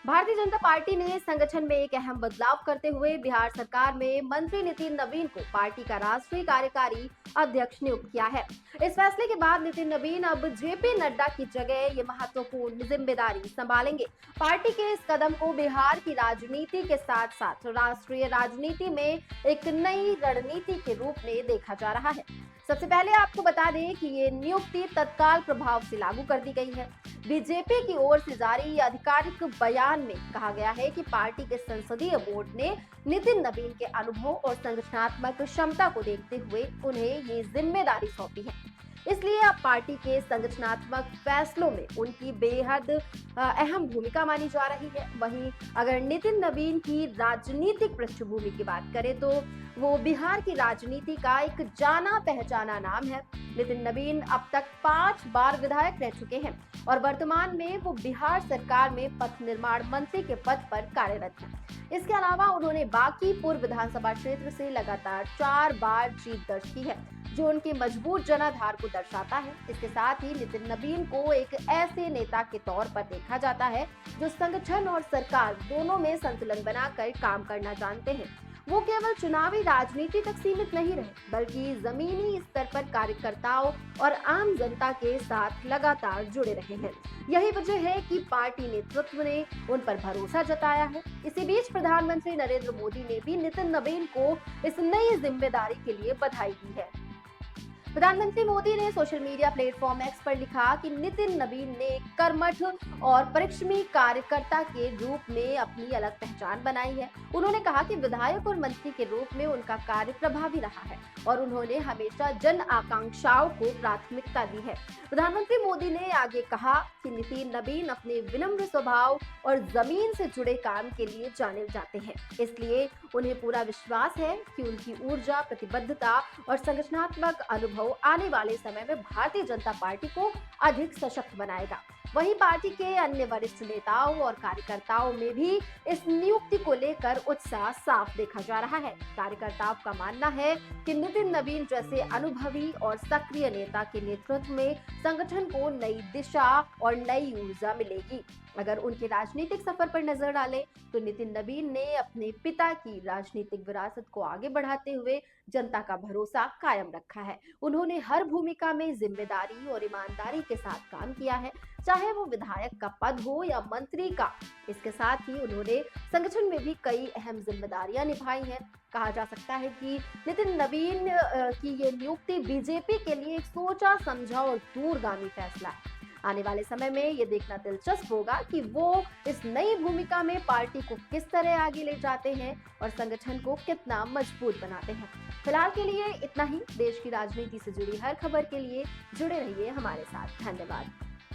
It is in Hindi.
भारतीय जनता पार्टी ने संगठन में एक अहम बदलाव करते हुए बिहार सरकार में मंत्री नितिन नवीन को पार्टी का राष्ट्रीय कार्यकारी अध्यक्ष नियुक्त किया है। इस फैसले के बाद नितिन नवीन अब जेपी नड्डा की जगह ये महत्वपूर्ण जिम्मेदारी संभालेंगे। पार्टी के इस कदम को बिहार की राजनीति के साथ साथ राष्ट्रीय राजनीति में एक नई रणनीति के रूप में देखा जा रहा है। सबसे पहले आपको बता दें कि ये नियुक्ति तत्काल प्रभाव से लागू कर दी गई है। बीजेपी की ओर से जारी आधिकारिक बयान में कहा गया है कि पार्टी के संसदीय बोर्ड ने नितिन नवीन के अनुभव और संगठनात्मक क्षमता को देखते हुए उन्हें ये जिम्मेदारी सौंपी है। इसलिए अब पार्टी के संगठनात्मक फैसलों में उनकी बेहद अहम भूमिका मानी जा रही है। वहीं अगर नितिन नवीन की राजनीतिक पृष्ठभूमि की बात करें तो वो बिहार की राजनीति का एक जाना पहचाना नाम है। नितिन नवीन अब तक 5 बार विधायक रह चुके हैं और वर्तमान में वो बिहार सरकार में पथ निर्माण मंत्री के पद पर कार्यरत हैं। इसके अलावा उन्होंने बांकीपुर विधानसभा क्षेत्र से लगातार 4 बार जीत दर्ज की है, जो उनकी मजबूत जनाधार को दर्शाता है। इसके साथ ही नितिन नवीन को एक ऐसे नेता के तौर पर देखा जाता है जो संगठन और सरकार दोनों में संतुलन बनाकर काम करना जानते हैं। वो केवल चुनावी राजनीति तक सीमित नहीं रहे, बल्कि जमीनी स्तर पर कार्यकर्ताओं और आम जनता के साथ लगातार जुड़े रहे हैं। यही वजह है कि पार्टी नेतृत्व ने उन पर भरोसा जताया है। इसी बीच प्रधानमंत्री नरेंद्र मोदी ने भी नितिन नवीन को इस नई जिम्मेदारी के लिए बधाई दी है। प्रधानमंत्री मोदी ने सोशल मीडिया प्लेटफॉर्म एक्स पर लिखा कि नितिन नवीन ने कर्मठ और परिश्रमी कार्यकर्ता के रूप में अपनी अलग पहचान बनाई है। उन्होंने कहा कि विधायक और मंत्री के रूप में उनका कार्य प्रभावी रहा है और उन्होंने हमेशा जन आकांक्षाओं को प्राथमिकता दी है। प्रधानमंत्री मोदी ने आगे कहा कि नितिन नवीन अपने विनम्र स्वभाव और जमीन से जुड़े काम के लिए जाने जाते हैं, इसलिए उन्हें पूरा विश्वास है कि उनकी ऊर्जा, प्रतिबद्धता और संगठनात्मक अनुभव आने वाले समय में भारतीय जनता पार्टी को अधिक सशक्त बनाएगा। वहीं पार्टी के अन्य वरिष्ठ नेताओं और कार्यकर्ताओं में भी इस नियुक्ति को लेकर उत्साह साफ देखा जा रहा है। कार्यकर्ताओं का मानना है कि नितिन नवीन जैसे अनुभवी और सक्रिय नेता के नेतृत्व में संगठन को नई दिशा और नई ऊर्जा मिलेगी। अगर उनके राजनीतिक सफर पर नजर डालें तो नितिन नवीन ने अपने पिता की राजनीतिक विरासत को आगे बढ़ाते हुए जनता का भरोसा कायम रखा है। उन्होंने हर भूमिका में जिम्मेदारी और ईमानदारी के साथ काम किया है, चाहे वो विधायक का पद हो या मंत्री का। इसके साथ ही उन्होंने संगठन में भी कई अहम जिम्मेदारियां निभाई हैं। कहा जा सकता है कि नितिन नवीन की ये नियुक्ति बीजेपी के लिए एक सोचा समझा और दूरगामी फैसला है। आने वाले समय में ये देखना दिलचस्प होगा कि वो इस नई भूमिका में पार्टी को किस तरह आगे ले जाते हैं और संगठन को कितना मजबूत बनाते हैं। फिलहाल के लिए इतना ही। देश की राजनीति से जुड़ी हर खबर के लिए जुड़े रहिए हमारे साथ। धन्यवाद।